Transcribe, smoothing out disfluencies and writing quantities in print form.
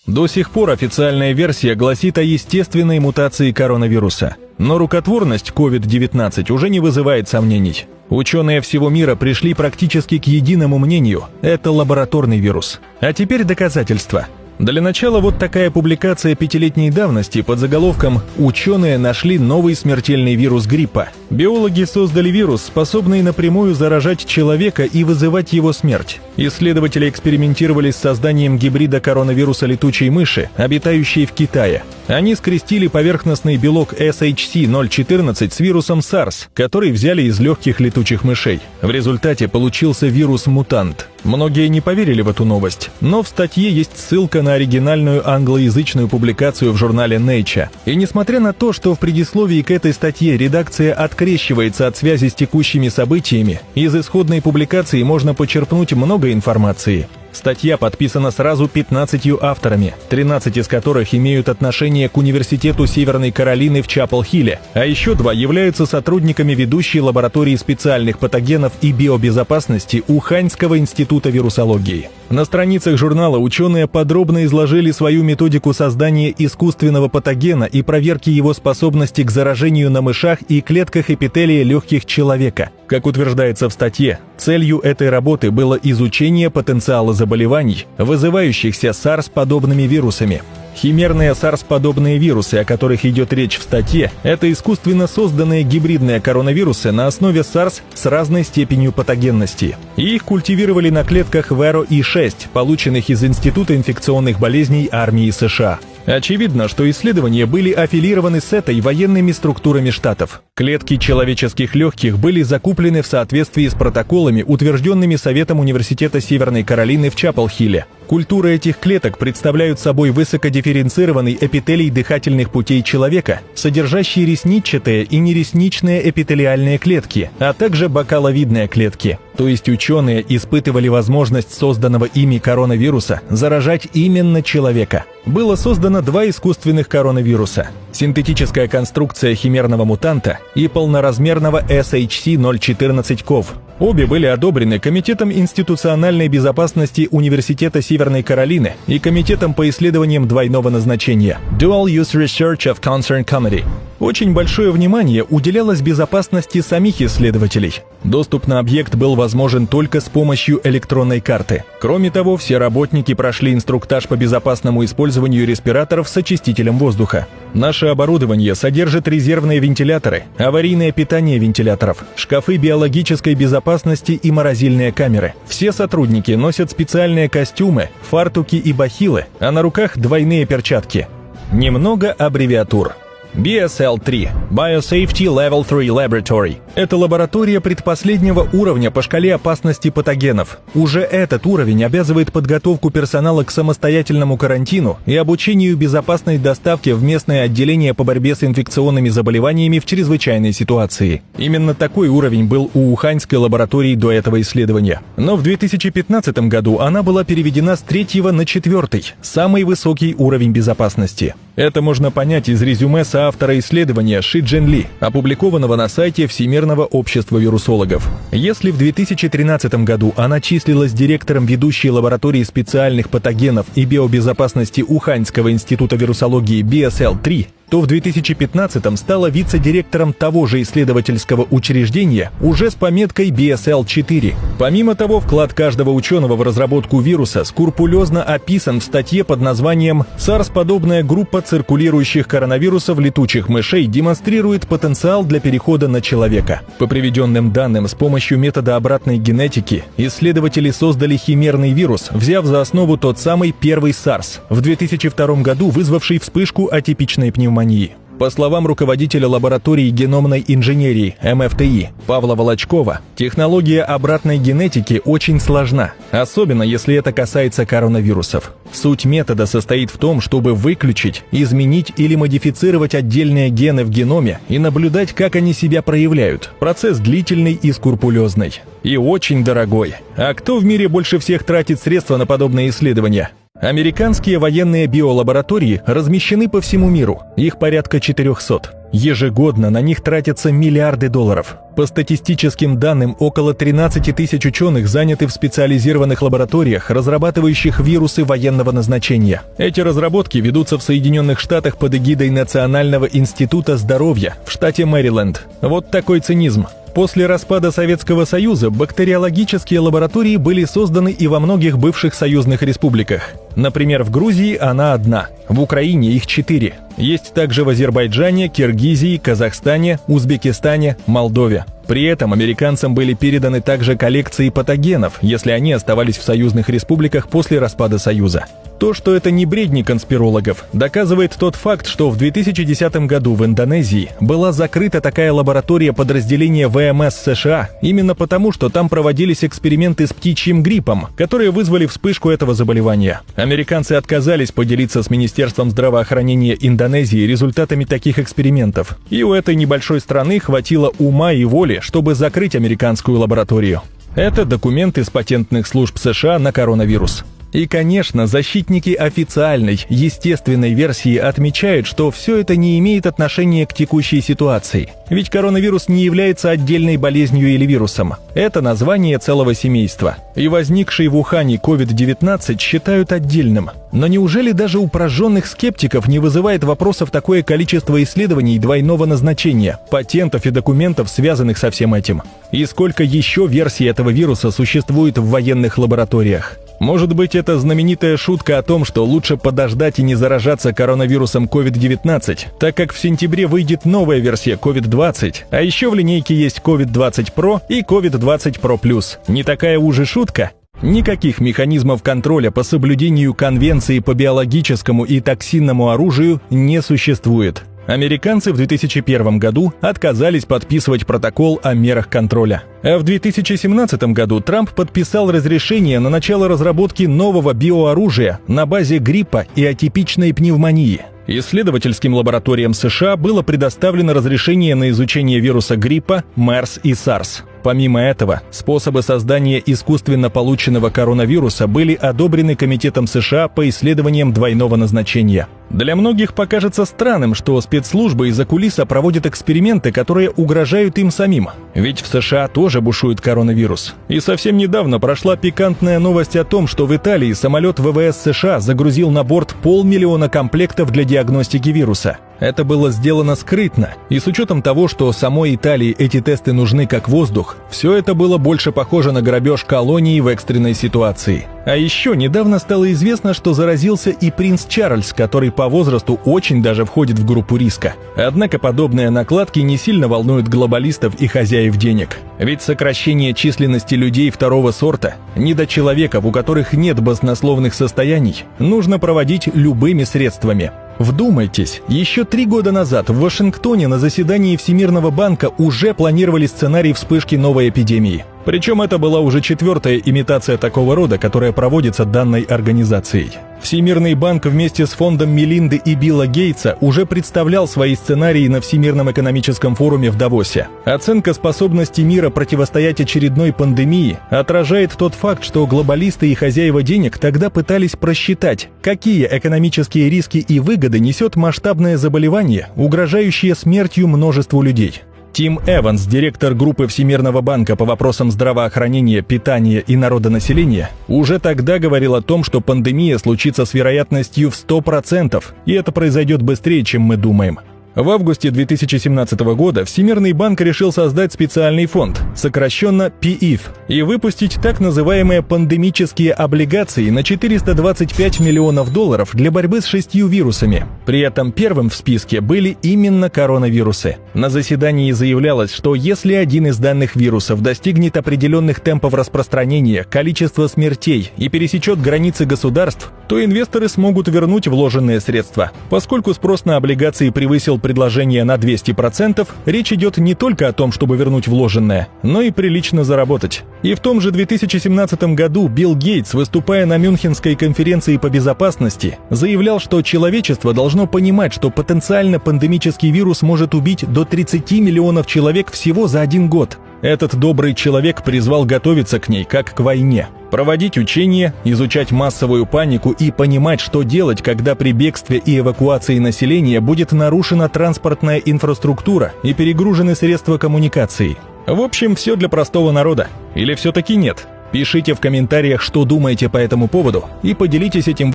До сих пор официальная версия гласит о естественной мутации коронавируса. Но рукотворность COVID-19 уже не вызывает сомнений. Ученые всего мира пришли практически к единому мнению – это лабораторный вирус. А теперь доказательства. Для начала вот такая публикация 5-летней давности под заголовком «Ученые нашли новый смертельный вирус гриппа». Биологи создали вирус, способный напрямую заражать человека и вызывать его смерть. Исследователи экспериментировали с созданием гибрида коронавируса летучей мыши, обитающей в Китае. Они скрестили поверхностный белок SHC-014 с вирусом SARS, который взяли из легких летучих мышей. В результате получился вирус-мутант. Многие не поверили в эту новость, но в статье есть ссылка на оригинальную англоязычную публикацию в журнале Nature. И несмотря на то, что в предисловии к этой статье редакция открещивается от связи с текущими событиями, из исходной публикации можно почерпнуть много информации. Статья подписана сразу 15 авторами, 13 из которых имеют отношение к Университету Северной Каролины в Чапел-Хилле, а еще 2 являются сотрудниками ведущей лаборатории специальных патогенов и биобезопасности Уханьского института вирусологии. На страницах журнала ученые подробно изложили свою методику создания искусственного патогена и проверки его способности к заражению на мышах и клетках эпителия легких человека. Как утверждается в статье, целью этой работы было изучение потенциала заболеваний, вызывающихся SARS-подобными вирусами. Химерные SARS-подобные вирусы, о которых идет речь в статье, это искусственно созданные гибридные коронавирусы на основе SARS с разной степенью патогенности. И их культивировали на клетках Vero-E6, полученных из Института инфекционных болезней армии США. Очевидно, что исследования были аффилированы с этой военными структурами штатов. Клетки человеческих легких были закуплены в соответствии с протоколами, утвержденными Советом Университета Северной Каролины в Чапел-Хилле. Культуры этих клеток представляют собой высокодифференцированный эпителий дыхательных путей человека, содержащий ресничатые и нересничные эпителиальные клетки, а также бокаловидные клетки. То есть ученые испытывали возможность созданного ими коронавируса заражать именно человека. Было создано 2 искусственных коронавируса – синтетическая конструкция химерного мутанта и полноразмерного SHC-014-CoV. Обе были одобрены Комитетом институциональной безопасности Университета Северной Каролины и Комитетом по исследованиям двойного назначения Dual Use Research of Concerned Committee. Очень большое внимание уделялось безопасности самих исследователей. Доступ на объект был возможен только с помощью электронной карты. Кроме того, все работники прошли инструктаж по безопасному использованию респираторов с очистителем воздуха. Наше оборудование содержит резервные вентиляторы, аварийное питание вентиляторов, шкафы биологической безопасности и морозильные камеры. Все сотрудники носят специальные костюмы, фартуки и бахилы, а на руках двойные перчатки. Немного аббревиатур. BSL-3 – Biosafety Level 3 Laboratory. Это лаборатория предпоследнего уровня по шкале опасности патогенов. Уже этот уровень обязывает подготовку персонала к самостоятельному карантину и обучению безопасной доставке в местное отделение по борьбе с инфекционными заболеваниями в чрезвычайной ситуации. Именно такой уровень был у Уханьской лаборатории до этого исследования. Но в 2015 году она была переведена с 3-го на 4-й, самый высокий уровень безопасности. Это можно понять из резюме соавтора исследования Ши Джен Ли, опубликованного на сайте Всемирного общества вирусологов. Если в 2013 году она числилась директором ведущей лаборатории специальных патогенов и биобезопасности Уханьского института вирусологии BSL-3, то в 2015-м стала вице-директором того же исследовательского учреждения уже с пометкой BSL-4. Помимо того, вклад каждого ученого в разработку вируса скрупулезно описан в статье под названием «SARS-подобная группа циркулирующих коронавирусов летучих мышей демонстрирует потенциал для перехода на человека». По приведенным данным, с помощью метода обратной генетики исследователи создали химерный вирус, взяв за основу тот самый первый SARS, в 2002 году вызвавший вспышку атипичной пневмонии. По словам руководителя лаборатории геномной инженерии МФТИ Павла Волочкова, технология обратной генетики очень сложна, особенно если это касается коронавирусов. Суть метода состоит в том, чтобы выключить, изменить или модифицировать отдельные гены в геноме и наблюдать, как они себя проявляют. Процесс длительный и скрупулезный. И очень дорогой. А кто в мире больше всех тратит средства на подобные исследования? Американские военные биолаборатории размещены по всему миру, их порядка 400. Ежегодно на них тратятся миллиарды долларов. По статистическим данным, около 13 тысяч ученых заняты в специализированных лабораториях, разрабатывающих вирусы военного назначения. Эти разработки ведутся в Соединенных Штатах под эгидой Национального института здоровья в штате Мэриленд. Вот такой цинизм. После распада Советского Союза бактериологические лаборатории были созданы и во многих бывших союзных республиках. Например, в Грузии она одна, в Украине их 4. Есть также в Азербайджане, Киргизии, Казахстане, Узбекистане, Молдове. При этом американцам были переданы также коллекции патогенов, если они оставались в союзных республиках после распада Союза. То, что это не бредни конспирологов, доказывает тот факт, что в 2010 году в Индонезии была закрыта такая лаборатория подразделения ВМС США, именно потому, что там проводились эксперименты с птичьим гриппом, которые вызвали вспышку этого заболевания. Американцы отказались поделиться с Министерством здравоохранения Индонезии результатами таких экспериментов, и у этой небольшой страны хватило ума и воли, чтобы закрыть американскую лабораторию. Это документы с патентных служб США на коронавирус. И, конечно, защитники официальной, естественной версии отмечают, что все это не имеет отношения к текущей ситуации. Ведь коронавирус не является отдельной болезнью или вирусом. Это название целого семейства. И возникший в Ухане COVID-19 считают отдельным. Но неужели даже у прожженных скептиков не вызывает вопросов такое количество исследований двойного назначения, патентов и документов, связанных со всем этим? И сколько еще версий этого вируса существует в военных лабораториях? Может быть, это знаменитая шутка о том, что лучше подождать и не заражаться коронавирусом COVID-19, так как в сентябре выйдет новая версия COVID-20, а еще в линейке есть COVID-20 Pro и COVID-20 Pro Plus. Не такая уже шутка? Никаких механизмов контроля по соблюдению Конвенции по биологическому и токсинному оружию не существует. Американцы в 2001 году отказались подписывать протокол о мерах контроля. А в 2017 году Трамп подписал разрешение на начало разработки нового биооружия на базе гриппа и атипичной пневмонии. Исследовательским лабораториям США было предоставлено разрешение на изучение вируса гриппа, МЕРС и САРС. Помимо этого, способы создания искусственно полученного коронавируса были одобрены Комитетом США по исследованиям двойного назначения. Для многих покажется странным, что спецслужбы из-за кулиса проводят эксперименты, которые угрожают им самим. Ведь в США тоже бушует коронавирус. И совсем недавно прошла пикантная новость о том, что в Италии самолет ВВС США загрузил на борт 500 000 комплектов для диагностики вируса. Это было сделано скрытно, и с учетом того, что самой Италии эти тесты нужны как воздух, все это было больше похоже на грабеж колонии в экстренной ситуации. А еще недавно стало известно, что заразился и принц Чарльз, который по возрасту очень даже входит в группу риска. Однако подобные накладки не сильно волнуют глобалистов и хозяев денег. Ведь сокращение численности людей второго сорта, недочеловеков, у которых нет баснословных состояний, нужно проводить любыми средствами. Вдумайтесь, еще 3 года назад в Вашингтоне на заседании Всемирного банка уже планировали сценарий вспышки новой эпидемии. Причем это была уже 4-я имитация такого рода, которая проводится данной организацией. Всемирный банк вместе с фондом Мелинды и Билла Гейтса уже представлял свои сценарии на Всемирном экономическом форуме в Давосе. Оценка способности мира противостоять очередной пандемии отражает тот факт, что глобалисты и хозяева денег тогда пытались просчитать, какие экономические риски и выгоды несет масштабное заболевание, угрожающее смертью множеству людей. Тим Эванс, директор группы Всемирного банка по вопросам здравоохранения, питания и народонаселения, уже тогда говорил о том, что пандемия случится с вероятностью в 100%, и это произойдет быстрее, чем мы думаем. В августе 2017 года Всемирный банк решил создать специальный фонд, сокращенно PIF, и выпустить так называемые пандемические облигации на $425 миллионов для борьбы с 6 вирусами. При этом первым в списке были именно коронавирусы. На заседании заявлялось, что если один из данных вирусов достигнет определенных темпов распространения, количества смертей и пересечет границы государств, то инвесторы смогут вернуть вложенные средства. Поскольку спрос на облигации превысил предложение на 200%, речь идет не только о том, чтобы вернуть вложенное, но и прилично заработать. И в том же 2017 году Билл Гейтс, выступая на Мюнхенской конференции по безопасности, заявлял, что человечество должно понимать, что потенциально пандемический вирус может убить до 30 миллионов человек всего за 1 год. Этот добрый человек призвал готовиться к ней как к войне, проводить учения, изучать массовую панику и понимать, что делать, когда при бегстве и эвакуации населения будет нарушена транспортная инфраструктура и перегружены средства коммуникации. В общем, все для простого народа. Или все-таки нет? Пишите в комментариях, что думаете по этому поводу, и поделитесь этим